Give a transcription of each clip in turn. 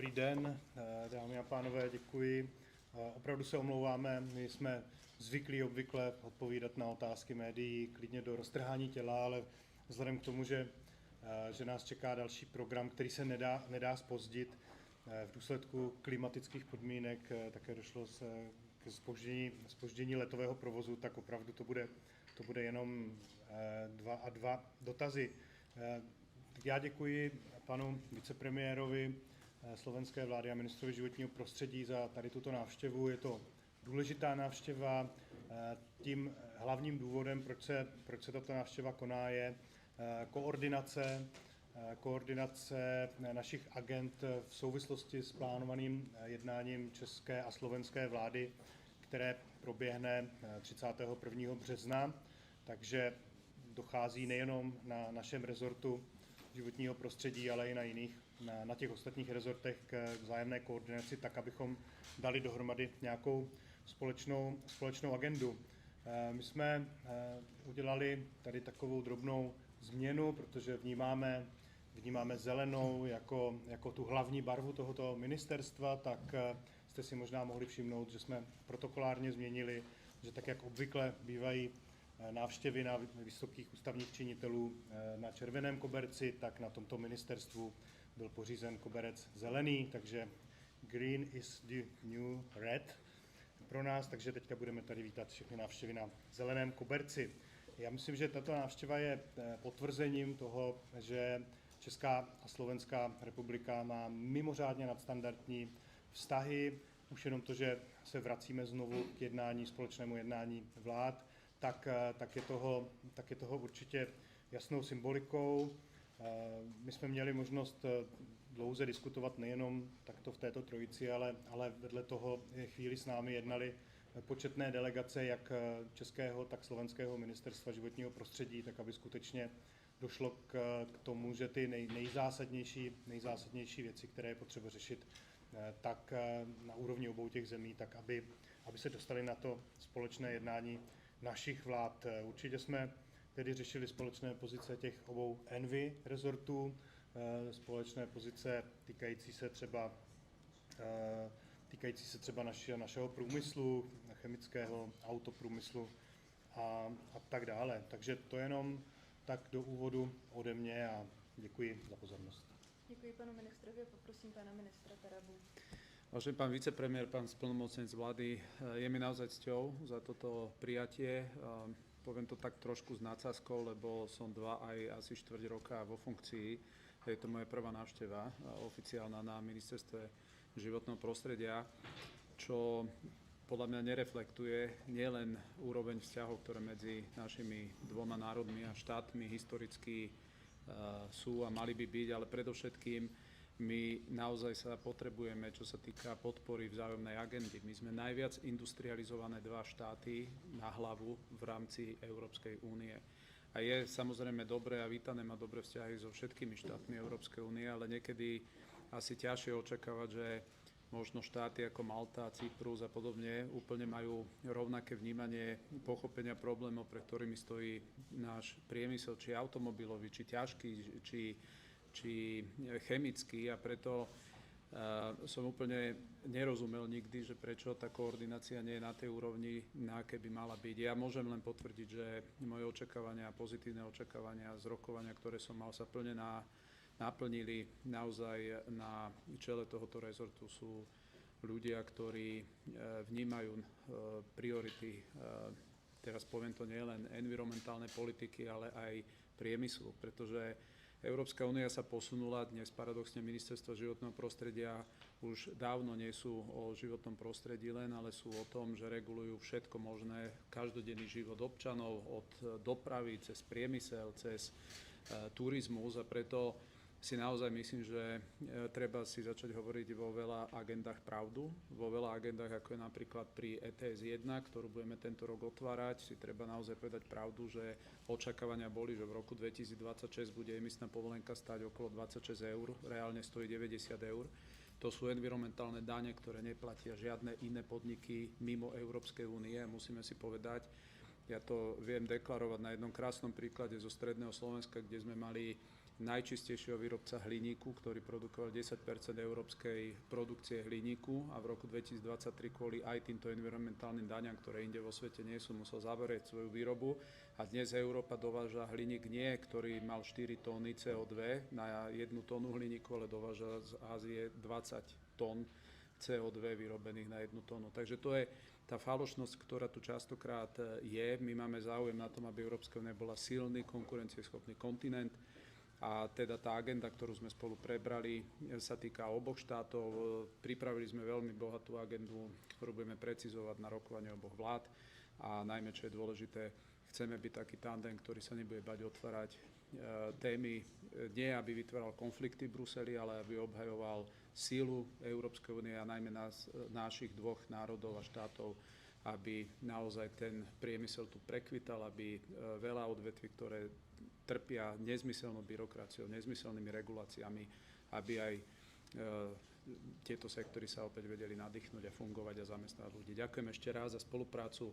Dobrý den, dámy a pánové, děkuji. Opravdu se omlouváme, my jsme zvyklí obvykle odpovídat na otázky médií klidně do roztrhání těla, ale vzhledem k tomu, že nás čeká další program, který se nedá zpozdit, v důsledku klimatických podmínek také došlo k zpoždění letového provozu, tak opravdu to bude jenom dva dotazy. Já děkuji panu vicepremiérovi slovenské vlády a ministrovi životního prostředí za tady tuto návštěvu. Je to důležitá návštěva. Tím hlavním důvodem, proč se tato návštěva koná, je koordinace našich agend v souvislosti s plánovaným jednáním české a slovenské vlády, které proběhne 31. března. Takže dochází nejenom na našem rezortu životního prostředí, ale i na těch ostatních rezortech k vzájemné koordinaci, tak abychom dali dohromady nějakou společnou agendu. My jsme udělali tady takovou drobnou změnu, protože vnímáme zelenou jako tu hlavní barvu tohoto ministerstva, tak jste si možná mohli všimnout, že jsme protokolárně změnili, že tak, jak obvykle bývají návštěvy na vysokých ústavních činitelů na červeném koberci, tak na tomto ministerstvu byl pořízen koberec zelený, takže green is the new red pro nás, takže teďka budeme tady vítat všechny návštěvy na zeleném koberci. Já myslím, že tato návštěva je potvrzením toho, že Česká a Slovenská republika má mimořádně nadstandardní vztahy. Už jenom to, že se vracíme znovu k společnému jednání vlád, tak je toho určitě jasnou symbolikou. My jsme měli možnost dlouze diskutovat nejenom takto v této trojici, ale vedle toho chvíli s námi jednali početné delegace jak českého, tak slovenského ministerstva životního prostředí, tak aby skutečně došlo k tomu, že ty nejzásadnější věci, které je potřeba řešit, tak na úrovni obou těch zemí, tak aby se dostali na to společné jednání našich vlád. Určitě jsme tedy řešili společné pozice těch obou ENVI rezortů, společné pozice týkající se třeba našeho průmyslu, chemického, autoprůmyslu a tak dále. Takže to jenom tak do úvodu ode mě a děkuji za pozornost. Děkuji panu ministrovi a poprosím pana ministra Tarabu. Vážený pán vicepremiér, pán splnomocnenec vlády, je mi naozaj cťou za toto prijatie. Poviem to tak trošku s nadsázkou, lebo som 2 aj asi 4 roka vo funkcii. Je to moja prvá návšteva oficiálna na ministerstve životného prostredia, čo podľa mňa nereflektuje nielen úroveň vzťahov, ktoré medzi našimi dvoma národmi a štátmi historicky sú a mali by byť, ale predovšetkým my naozaj sa potrebujeme, čo sa týka podpory vzájomnej agendy. My sme najviac industrializované 2 štáty na hlavu v rámci Európskej únie. A je samozrejme dobré a vítané mať dobré vzťahy so všetkými štátmi Európskej únie, ale niekedy asi ťažšie očakávať, že možno štáty ako Malta, Cyprus a podobne úplne majú rovnaké vnímanie pochopenia problémov, pre ktorými stojí náš priemysel, či automobilový, či ťažký, či chemický, a preto som úplne nerozumel nikdy, že prečo tá koordinácia nie je na tej úrovni, na aké by mala byť. Ja môžem len potvrdiť, že moje očakávania, pozitívne očakávania z rokovania, ktoré som mal, sa plne naplnili. Naozaj na čele tohoto rezortu sú ľudia, ktorí vnímajú priority, teraz poviem to nielen environmentálnej politiky, ale aj priemyslu, pretože Európska únia sa posunula, dnes paradoxne ministerstvo životného prostredia už dávno nie sú o životnom prostredí len, ale sú o tom, že regulujú všetko možné, každodenný život občanov, od dopravy cez priemysel, cez turizmus, a preto si naozaj myslím, že treba si začať hovoriť vo veľa agendách pravdu. Vo veľa agendách, ako je napríklad pri ETS 1, ktorú budeme tento rok otvárať, si treba naozaj povedať pravdu, že očakávania boli, že v roku 2026 bude emisná povolenka stáť okolo 26 eur, reálne stojí 90 eur. To sú environmentálne dane, ktoré neplatia žiadne iné podniky mimo Európskej únie. Musíme si povedať, ja to viem deklarovať na jednom krásnom príklade zo stredného Slovenska, kde sme mali najčistejšieho výrobca hliníku, ktorý produkoval 10 európskej produkcie hliníku a v roku 2023 kvôli aj týmto environmentálnym daňam, ktoré inde vo svete nie sú, musel zavrieť svoju výrobu. A dnes Európa dováža hliník nie, ktorý mal 4 tóny CO2 na 1 tónu hliníku, ale dováža z Ázie 20 tón CO2 vyrobených na 1 tónu. Takže to je tá falošnosť, ktorá tu častokrát je. My máme záujem na tom, aby Európska únia bola silný, konkurencieschopný kontinent. A teda tá agenda, ktorú sme spolu prebrali, sa týka oboch štátov. Pripravili sme veľmi bohatú agendu, ktorú budeme precizovať na rokovanie oboch vlád. A najmä, čo je dôležité, chceme byť taký tandem, ktorý sa nebude bať otvárať témy, nie aby vytváral konflikty v Bruseli, ale aby obhajoval sílu Európskej únie a najmä našich dvoch národov a štátov, aby naozaj ten priemysel tu prekvital, aby veľa odvetví, ktoré trpia nezmyselnou byrokraciou, nezmyselnými reguláciami, aby aj tieto sektory sa opäť vedeli nadýchnuť a fungovať a zamestnávať ľudí. Ďakujem ešte raz za spoluprácu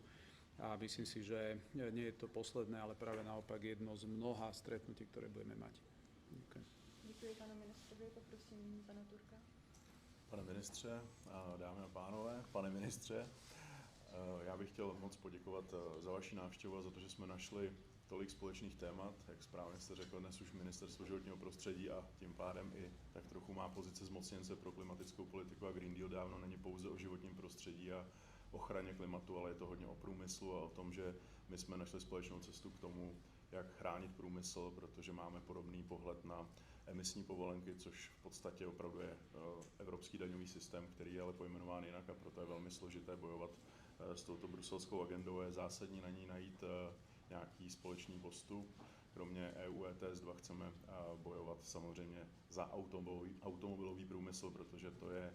a myslím si, že nie je to posledné, ale práve naopak jedno z mnoha stretnutí, ktoré budeme mať. Ďakujem. Děkuji panu ministrovi, poprosím pana Turka. Pane ministře, dámy a pánové, pane ministře, já bych chtěl moc poděkovat za vaši návštěvu a za to, že jsme našli tolik společných témat. Jak správně jste řekl, dnes už Ministerstvo životního prostředí a tím pádem i tak trochu má pozice zmocněnce pro klimatickou politiku a Green Deal dávno není pouze o životním prostředí a ochraně klimatu, ale je to hodně o průmyslu a o tom, že my jsme našli společnou cestu k tomu, jak chránit průmysl, protože máme podobný pohled na emisní povolenky, což v podstatě opravdu je evropský daňový systém, který je ale pojmenován jinak a proto je velmi složité bojovat s touto bruselskou agendou. Je zásadní na ní najít nějaký společný postup. Kromě EU ETS 2 chceme bojovat samozřejmě za automobilový průmysl, protože to je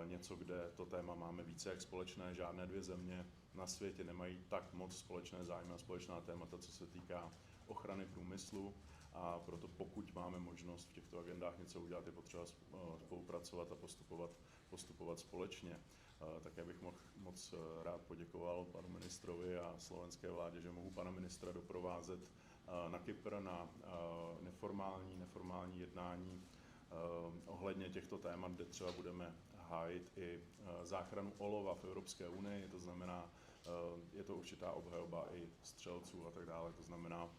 něco, kde to téma máme více jak společné. Žádné dvě země na světě nemají tak moc společné zájmy a společná témata, co se týká ochrany průmyslu. A proto pokud máme možnost v těchto agendách něco udělat, je potřeba spolupracovat a postupovat společně. Také bych moc rád poděkoval panu ministrovi a slovenské vládě, že mohu pana ministra doprovázet na Kypr na neformální jednání ohledně těchto témat, kde třeba budeme hájit i záchranu olova v Evropské unii, to znamená, je to určitá obhajoba i střelců a tak dále, to znamená,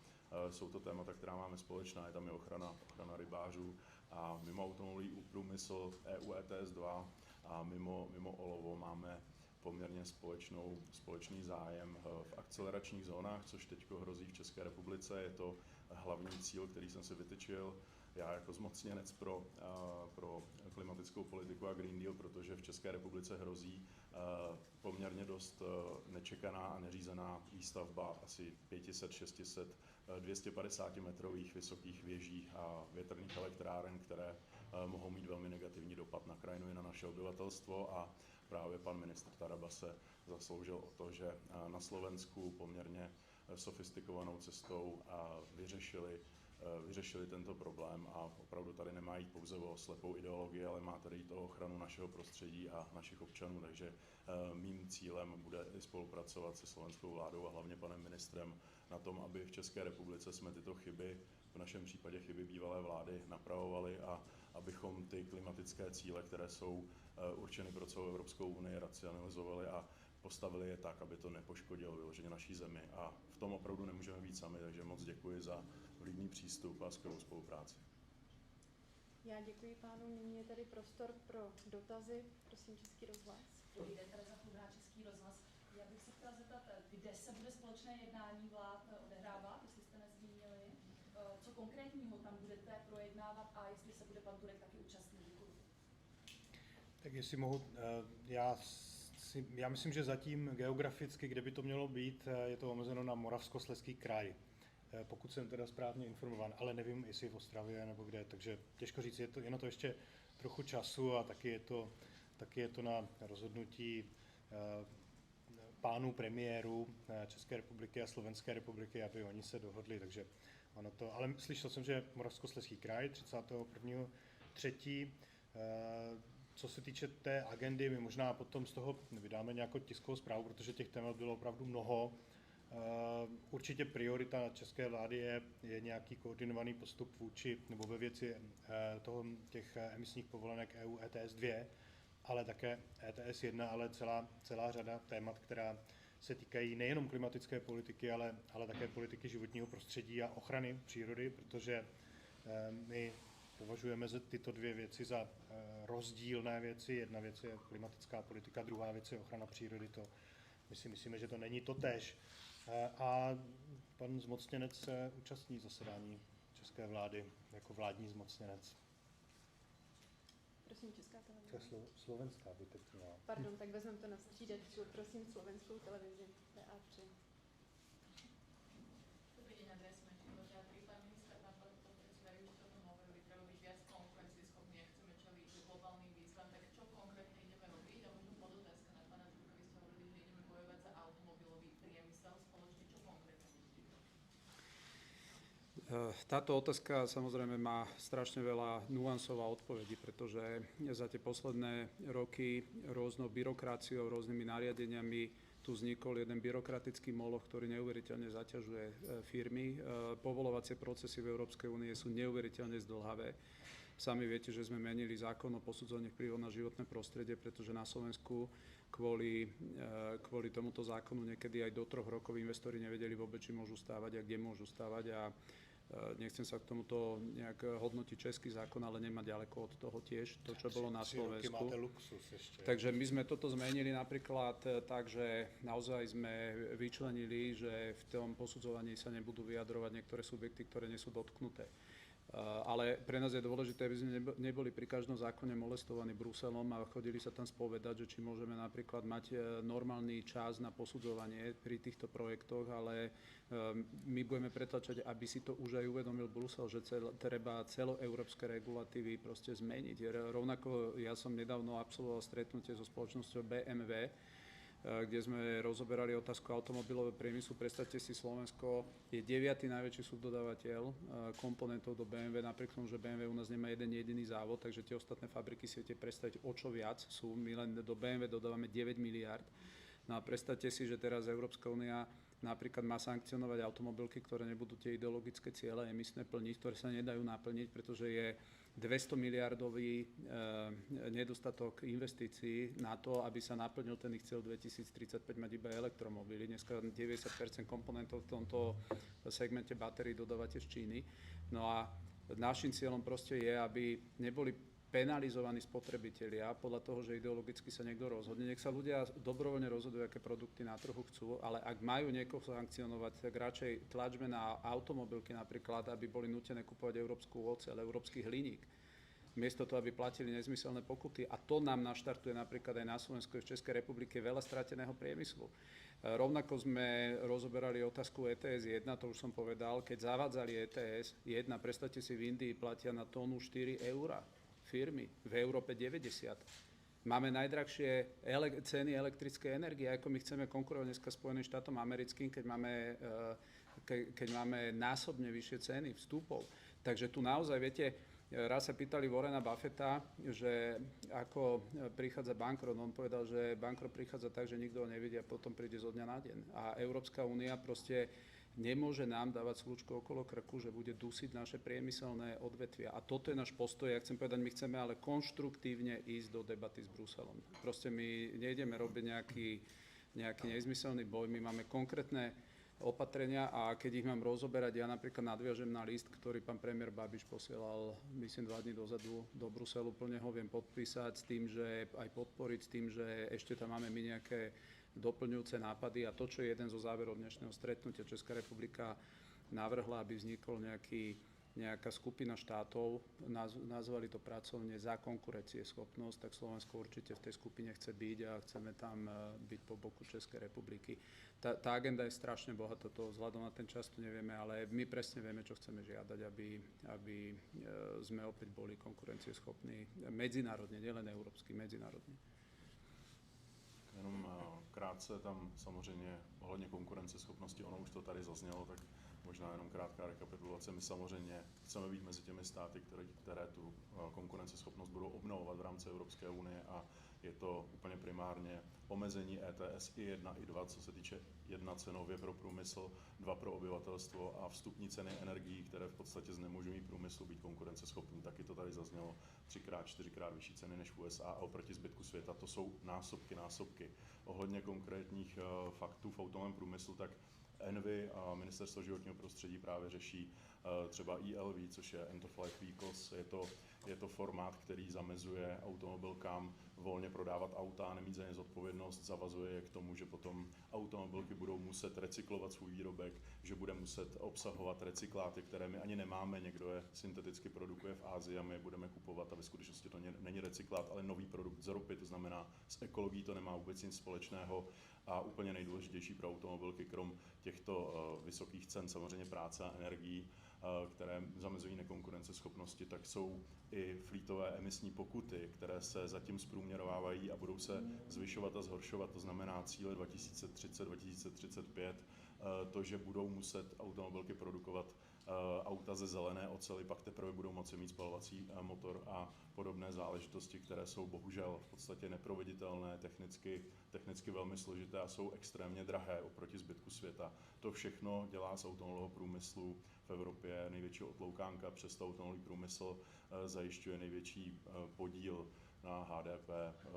jsou to témata, která máme společná, je tam i ochrana rybářů a mimo automobilový průmysl EU ETS 2 a mimo olovo máme poměrně společný zájem v akceleračních zónách, což teď hrozí v České republice. Je to hlavní cíl, který jsem si vytyčil já jako zmocněnec pro klimatickou politiku a Green Deal, protože v České republice hrozí poměrně dost nečekaná a neřízená výstavba asi 500, 600, 250 metrových vysokých věží a větrných elektráren, které mohou mít velmi negativní dopad na krajinu i na naše obyvatelstvo a právě pan ministr Taraba se zasloužil o to, že na Slovensku poměrně sofistikovanou cestou vyřešili tento problém a opravdu tady nemá jít pouze o slepou ideologii, ale má tady jít o ochranu našeho prostředí a našich občanů, takže mým cílem bude i spolupracovat se slovenskou vládou a hlavně panem ministrem na tom, aby v České republice jsme tyto chyby, v našem případě chyby bývalé vlády, napravovali a abychom ty klimatické cíle, které jsou určeny pro celou Evropskou unii, racionalizovali a postavili je tak, aby to nepoškodilo vyloženě naší zemi. A v tom opravdu nemůžeme být sami, takže moc děkuji za vlídný přístup a skvělou spolupráci. Já děkuji pánu. Nyní je tady prostor pro dotazy. Prosím, Český rozhlas. Dobrý den, Tereza Chudrá, Český rozhlas. Já bych se chtěla zeptat, kde se bude společné jednání vlád odehrávat, jestli jste nezmínili, co konkrétního tam budete projednávat a jestli se bude pan Turek taky účastnit. Děkuji. Tak jestli mohu, já myslím, že zatím geograficky, kde by to mělo být, je to omezeno na Moravskoslezský kraj, pokud jsem teda správně informován, ale nevím, jestli v Ostravě nebo kde, takže těžko říct, je na to ještě trochu času a taky je to na rozhodnutí pánů premiérů České republiky a Slovenské republiky, aby oni se dohodli, takže ono to, ale slyšel jsem, že Moravskoslezský kraj 31.3. Co se týče té agendy, my možná potom z toho vydáme nějakou tiskovou zprávu, protože těch témat bylo opravdu mnoho Určitě priorita české vlády je nějaký koordinovaný postup vůči nebo ve věci těch emisních povolenek EU ETS 2, ale také ETS 1, ale celá řada témat, která se týkají nejenom klimatické politiky, ale také politiky životního prostředí a ochrany přírody, protože my považujeme tyto dvě věci za rozdílné věci. Jedna věc je klimatická politika, druhá věc je ochrana přírody. My si myslíme, že to není totéž. A pan zmocněnec se účastní zasedání české vlády jako vládní zmocněnec. Prosím, Česká televize. To je slovenská, by teď měla. Pardon, tak vezmeme to na střídačku. Prosím, slovenskou televizi TA3. Dobrý deň, Andrea Smenčíková, teatri. Pán minister, pán podpredseda, vy už ste o tom hovorili, treba byť viac konkurencieschopní, ak chceme čeliť globálnym výzvam, tak čo konkrétne ideme robiť? A možno podotázka na pána Žurka, vy ste hovorili, že ideme bojovať za automobilový priemysel spoločne, čo konkrétne budete robiť? Táto otázka samozrejme má strašne veľa nuansov a odpovedí, pretože za tie posledné roky rôznou byrokraciou, rôznymi nariadeniami tu vznikol jeden byrokratický moloch, ktorý neuveriteľne zaťažuje firmy. Povolovacie procesy v Európskej únie sú neuveriteľne zdĺhavé. Sami viete, že sme menili zákon o posudzovaní vplyvov na životné prostredie, pretože na Slovensku kvôli tomuto zákonu niekedy aj do 3 rokov investori nevedeli vôbec, či môžu stávať a kde môžu stávať. A nechcem sa k tomuto nejak hodnotiť český zákon, ale nemá ďaleko od toho tiež to, čo bolo na Slovensku. Máte luxus ešte. Takže my sme toto zmenili napríklad tak, že naozaj sme vyčlenili, že v tom posudzovaní sa nebudú vyjadrovať niektoré subjekty, ktoré nie sú dotknuté. Ale pre nás je dôležité, aby sme neboli pri každom zákone molestovaní Bruselom a chodili sa tam spovedať, že či môžeme napríklad mať normálny čas na posudzovanie pri týchto projektoch, ale my budeme pretlačať, aby si to už aj uvedomil Brusel, že treba celoeurópske regulatívy proste zmeniť. Rovnako ja som nedávno absolvoval stretnutie so spoločnosťou BMW, kde sme rozoberali otázku automobilového priemyslu. Predstavte si, Slovensko je 9. najväčší subdodávateľ komponentov do BMW, napriek tomu, že BMW u nás nemá jeden jediný závod, takže tie ostatné fabriky si viete predstaviť, o čo viac sú. My len do BMW dodávame 9 miliard. No a predstavte si, že teraz Európska únia napríklad má sankcionovať automobilky, ktoré nebudú tie ideologické ciele emisné plniť, ktoré sa nedajú naplniť, pretože je 200 miliardový nedostatok investícií na to, aby sa naplnil ten ich cieľ 2035 mať iba elektromobily. Dneska 90% komponentov v tomto segmente batérií dodávate z Číny. No a našim cieľom proste je, aby neboli penalizovaní spotrebitelia podľa toho, že ideologicky sa niekto rozhodne. Nech sa ľudia dobrovoľne rozhodujú, aké produkty na trhu chcú, ale ak majú niekoho sankcionovať, tak radšej tlačme na automobilky napríklad, aby boli nútené kupovať európsku oceľ, európsky hliník. Miesto toho, aby platili nezmyselné pokuty. A to nám naštartuje napríklad aj na Slovensku a v Českej republike veľa strateného priemyslu. Rovnako sme rozoberali otázku ETS 1, to už som povedal. Keď zavádzali ETS 1, predstavte si, v Indii platia na tónu 4 eurá. Firmy, v Európe 90. Máme najdrahšie ceny elektrickej energie, ako my chceme konkurovať dneska Spojeným štátom americkým, keď máme násobne vyššie ceny vstupov. Takže tu naozaj, viete, raz sa pýtali Warrena Buffetta, že ako prichádza bankrot. On povedal, že bankrot prichádza tak, že nikto ho nevidí a potom príde zo dňa na deň. A Európska únia proste nemôže nám dávať slučku okolo krku, že bude dusiť naše priemyselné odvetvia. A toto je náš postoj. Ja chcem povedať, my chceme ale konštruktívne ísť do debaty s Bruselom. Proste my nejdeme robiť nejaký nezmyselný boj. My máme konkrétne opatrenia a keď ich mám rozoberať, ja napríklad nadviažem na list, ktorý pán premiér Babiš posielal, myslím, 2 dní dozadu do Bruselu. Plne ho viem podpísať s tým, že aj podporiť, s tým, že ešte tam máme my nejaké doplňujúce nápady a to, čo je jeden zo záverov dnešného stretnutia, Česká republika navrhla, aby vznikol nejaká skupina štátov, nazvali to pracovne za konkurencieschopnosť, tak Slovensko určite v tej skupine chce byť a chceme tam byť po boku Českej republiky. Tá agenda je strašne bohatá, to vzhľadom na ten čas to nevieme, ale my presne vieme, čo chceme žiadať, aby sme opäť boli konkurencieschopní medzinárodne, nielen európsky, medzinárodne. Jenom krátce tam samozřejmě ohledně konkurenceschopnosti, ono už to tady zaznělo, tak možná jenom krátká rekapitulace. My samozřejmě chceme být mezi těmi státy, které tu konkurenceschopnost budou obnovovat v rámci Evropské unie a je to úplně primárně omezení ETS i 1, i 2, co se týče 1 cenově pro průmysl, 2 pro obyvatelstvo a vstupní ceny energií, které v podstatě znemožňují průmyslu být konkurenceschopný. Taky to tady zaznělo 3x, 4x vyšší ceny než v USA a oproti zbytku světa to jsou násobky. Ohledně konkrétních faktů v automobilovém průmyslu, tak ENVI a Ministerstvo životního prostředí právě řeší třeba ELV, což je End of Life Vehicles. Je to formát, který zamezuje automobilkám volně prodávat auta, nemít za ně zodpovědnost, zavazuje je k tomu, že potom automobilky budou muset recyklovat svůj výrobek, že bude muset obsahovat recykláty, které my ani nemáme, někdo je synteticky produkuje v Asii a my je budeme kupovat a ve skutečnosti to není recyklát, ale nový produkt z ropy, to znamená s ekologií to nemá vůbec nic společného a úplně nejdůležitější pro automobilky, krom těchto vysokých cen samozřejmě práce a energií, které zamezují nekonkurenceschopnosti, tak jsou i fleetové emisní pokuty, které se zatím zprůměrovávají a budou se zvyšovat a zhoršovat, to znamená cíle 2030-2035, to, že budou muset automobilky produkovat auta ze zelené oceli, pak teprve budou moci mít spalovací motor a podobné záležitosti, které jsou bohužel v podstatě neproveditelné, technicky velmi složité a jsou extrémně drahé oproti zbytku světa. To všechno dělá z automobilového průmyslu v Evropě největší otloukánka, přesto automobilový průmysl zajišťuje největší podíl na HDP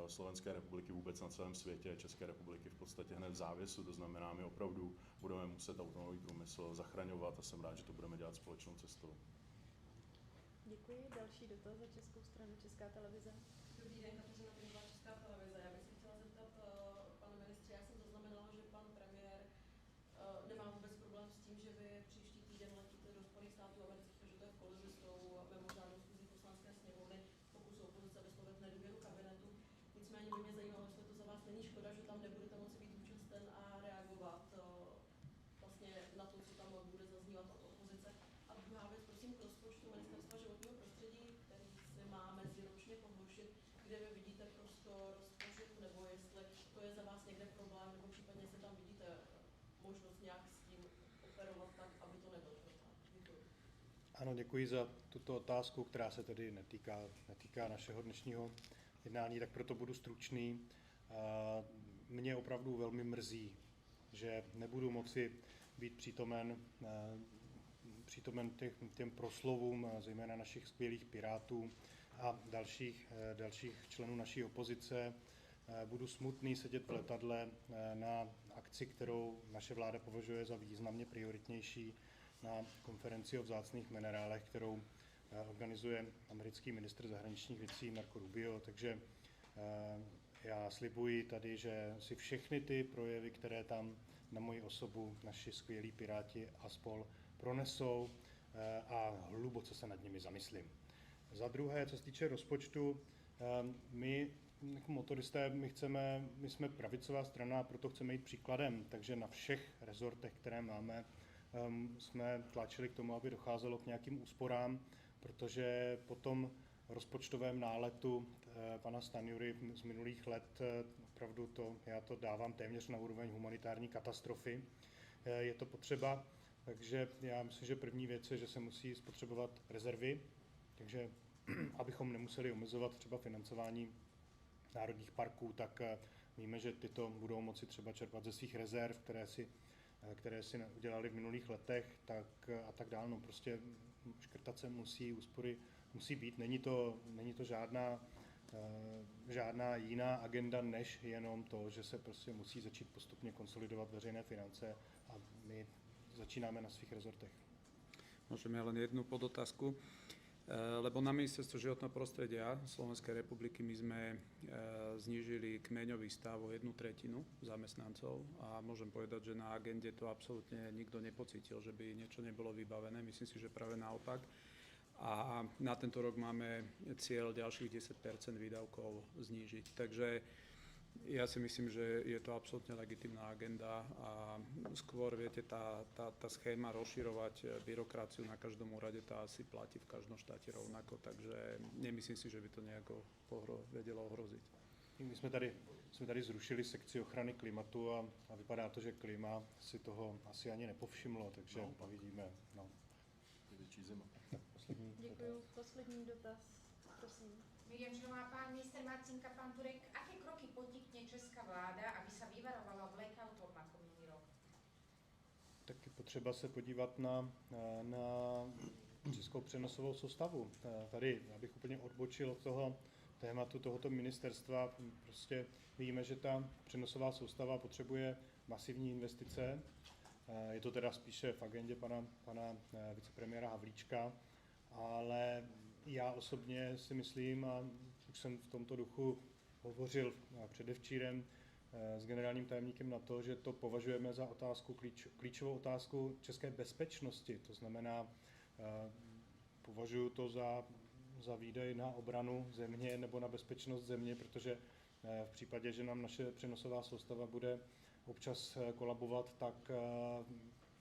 Slovenské republiky vůbec na celém světě, České republiky v podstatě hned v závěsu, to znamená, my opravdu budeme muset automobilový průmysl zachraňovat a jsem rád, že to budeme dělat společnou cestou. Děkuji. Další dotaz za českou stranu, Česká televize. Dobrý den, Kateřina Pěnová, Česká televize. Já bych se chtěla zeptat, pane ministře, já jsem zaznamenala, že pan premiér nemá vůbec problém s tím, že vy příští týden letíte do Spojených států amerických, protože to je v kolizi s tou mimořádnou schůzí poslanecké sněmovny, pokus o opozice vyslovit nedůvěru kabinetu. Nicméně by mě zajímalo, jestli to za vás není škoda, že tam nebudete moci být účasten a reagovat vlastně na to, co tam bude zaznívat od opozice. A druhá věc, prosím, k rozpočtu Ministerstva životního prostředí, který se má meziročně pohoršit, kde vy vidíte prostor rozpočtu, nebo jestli to je za vás někde problém, nebo případně jestli tam vidíte možnost nějak s tím operovat tak, aby to nebyl problém. Děkuji. Ano, děkuji za tuto otázku, která se tedy netýká našeho dnešního jednání, tak proto budu stručný. Mě opravdu velmi mrzí, že nebudu moci být přítomen těm proslovům, zejména našich skvělých pirátů a dalších členů naší opozice. Budu smutný sedět v letadle na akci, kterou naše vláda považuje za významně prioritnější, na konferenci o vzácných minerálech, kterou organizuje americký ministr zahraničních věcí Marco Rubio. Takže já slibuji tady, že si všechny ty projevy, které tam na moji osobu naši skvělí piráti a spol pronesou a hluboce se nad nimi zamyslím. Za druhé, co se týče rozpočtu, my jako motoristé, my jsme pravicová strana a proto chceme jít příkladem, takže na všech rezortech, které máme, jsme tlačili k tomu, aby docházelo k nějakým úsporám, protože po tom rozpočtovém náletu pana Stanjury z minulých let, opravdu já to dávám téměř na úroveň humanitární katastrofy, je to potřeba, takže já myslím, že první věc je, že se musí spotřebovat rezervy, takže abychom nemuseli omezovat třeba financování národních parků, tak víme, že tyto budou moci třeba čerpat ze svých rezerv, které si udělali v minulých letech, tak a tak dále. No prostě škrtat se musí, úspory musí být. Není to žádná jiná agenda, než jenom to, že se prostě musí začít postupně konsolidovat veřejné finance a my začínáme na svých rezortech. Môžeme len jednu podotázku, lebo na Ministerstve životného prostredia Slovenskej republiky my sme znížili kmeňový stav o 1/3 zamestnancov a môžem povedať, že na agende to absolútne nikto nepocítil, že by niečo nebolo vybavené. Myslím si, že práve naopak. A na tento rok máme cieľ ďalších 10% výdavkov znížiť. Takže ja si myslím, že je to absolútne legitímna agenda a skôr, viete, tá schéma rozširovať byrokraciu na každom úrade, tá asi platí v každom štáte rovnako, takže nemyslím si, že by to nejako vedelo ohroziť. My jsme tady zrušili sekci ochrany klimatu a vypadá to, že klima si toho asi ani nepovšimlo, takže uvidíme. No. Větší zima. Děkuji. Poslední dotaz, prosím. Viem, že má pán minister Marcinka, pán Turek, aké kroky podnikne česká vláda, aby sa vyvarovala blackoutov ako minulý rok? Tak je potřeba se podívat na českou přenosovou soustavu. Tady, abych úplně odbočil od toho tématu tohoto ministerstva, prostě víme, že ta přenosová soustava potřebuje masivní investice. Je to teda spíše v agendě pana vicepremiéra Havlíčka, ale já osobně si myslím, a už jsem v tomto duchu hovořil předevčírem s generálním tajemníkem na to, že to považujeme za otázku, klíčovou otázku české bezpečnosti. To znamená, považuji to za výdaj na obranu země nebo na bezpečnost země, protože v případě, že nám naše přenosová soustava bude občas kolabovat,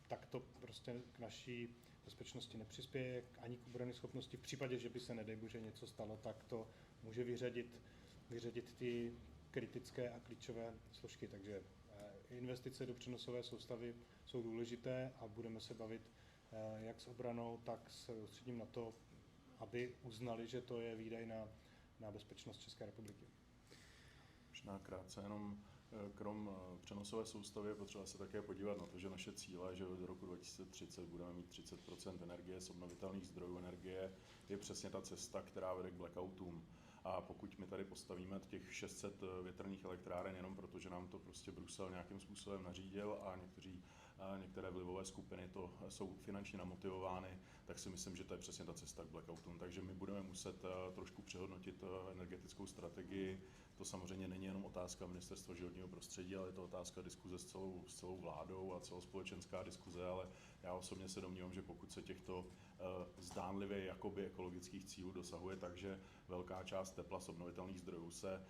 tak to prostě k naší bezpečnosti nepřispěje, ani k obrany schopnosti. V případě, že by se, nedej bože, něco stalo, tak to může vyřadit ty kritické a klíčové složky. Takže investice do přenosové soustavy jsou důležité a budeme se bavit jak s obranou, tak s ústředím na to, aby uznali, že to je výdaj na bezpečnost České republiky. Možná krátce jenom krom přenosové soustavy je potřeba se také podívat na to, že naše cíle, že do roku 2030 budeme mít 30% energie z obnovitelných zdrojů energie, je přesně ta cesta, která vede k blackoutům. A pokud my tady postavíme těch 600 větrných elektráren jenom proto, že nám to prostě Brusel nějakým způsobem nařídil a některé vlivové skupiny to jsou finančně namotivovány, tak si myslím, že to je přesně ta cesta k blackoutům. Takže my budeme muset trošku přehodnotit energetickou strategii. To samozřejmě není jenom otázka Ministerstva životního prostředí, ale je to otázka diskuze s celou vládou a celospolečenská diskuze, ale já osobně se domnívám, že pokud se těchto zdánlivě jakoby ekologických cílů dosahuje tak, že velká část tepla z obnovitelných zdrojů se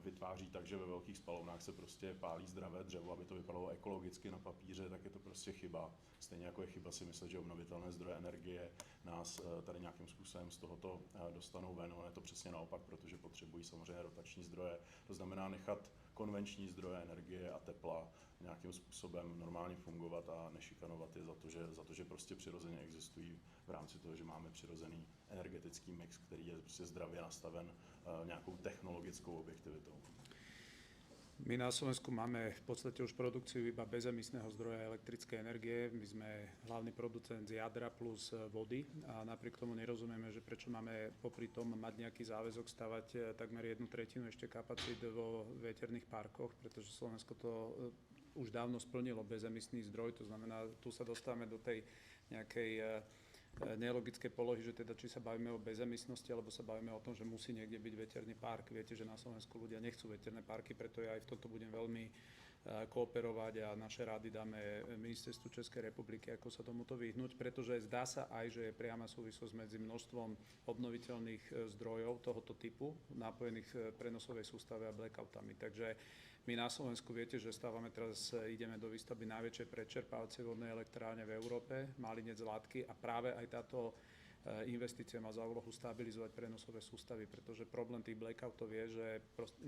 vytváří tak, že ve velkých spalovnách se prostě pálí zdravé dřevo, aby to vypadalo ekologicky na papíře, tak je to prostě chyba. Stejně jako je chyba si myslet, že obnovitelné zdroje energie nás tady nějakým způsobem z tohoto dostanou ven. Ono je to přesně naopak, protože potřebují samozřejmě rotační zdroje. To znamená nechat konvenční zdroje energie a tepla nějakým způsobem normálně fungovat a nešikanovat je za to, že prostě přirozeně existují v rámci toho, že máme přirozený energetický mix, který je prostě zdravě nastaven nějakou technologickou objektivitou. My na Slovensku máme v podstate už produkciu iba bezemisného zdroja elektrickej energie. My sme hlavný producent z jadra plus vody a napriek tomu nerozumieme, že prečo máme popri tom mať nejaký záväzok stavať takmer 1/3 ešte kapacít vo veterných parkoch, pretože Slovensko to už dávno splnilo bezemisný zdroj, to znamená, tu sa dostávame do tej nejakej nelogické polohy, že teda či sa bavíme o bezemisnosti, alebo sa bavíme o tom, že musí niekde byť veterný park. Viete, že na Slovensku ľudia nechcú veterné parky, preto ja aj v tomto budem veľmi kooperovať a naše rady dáme Ministerstvu Českej republiky, ako sa tomuto vyhnúť, pretože zdá sa aj, že je priama súvislosť medzi množstvom obnoviteľných zdrojov tohoto typu napojených prenosovej sústave a blackoutami. Takže my na Slovensku viete, že ideme do výstavby najväčšej prečerpávacej vodnej elektrárne v Európe, Malinec Látky, a práve aj táto investícia má za úlohu stabilizovať prenosové sústavy, pretože problém tých blackoutov je, že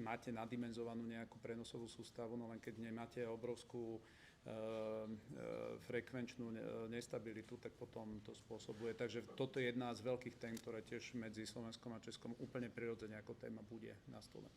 máte nadimenzovanú nejakú prenosovú sústavu, no len keď nemáte obrovskú frekvenčnú nestabilitu, tak potom to spôsobuje. Takže toto je jedna z veľkých tém, ktoré tiež medzi Slovenskom a Českom úplne prirodzene ako téma bude na stole.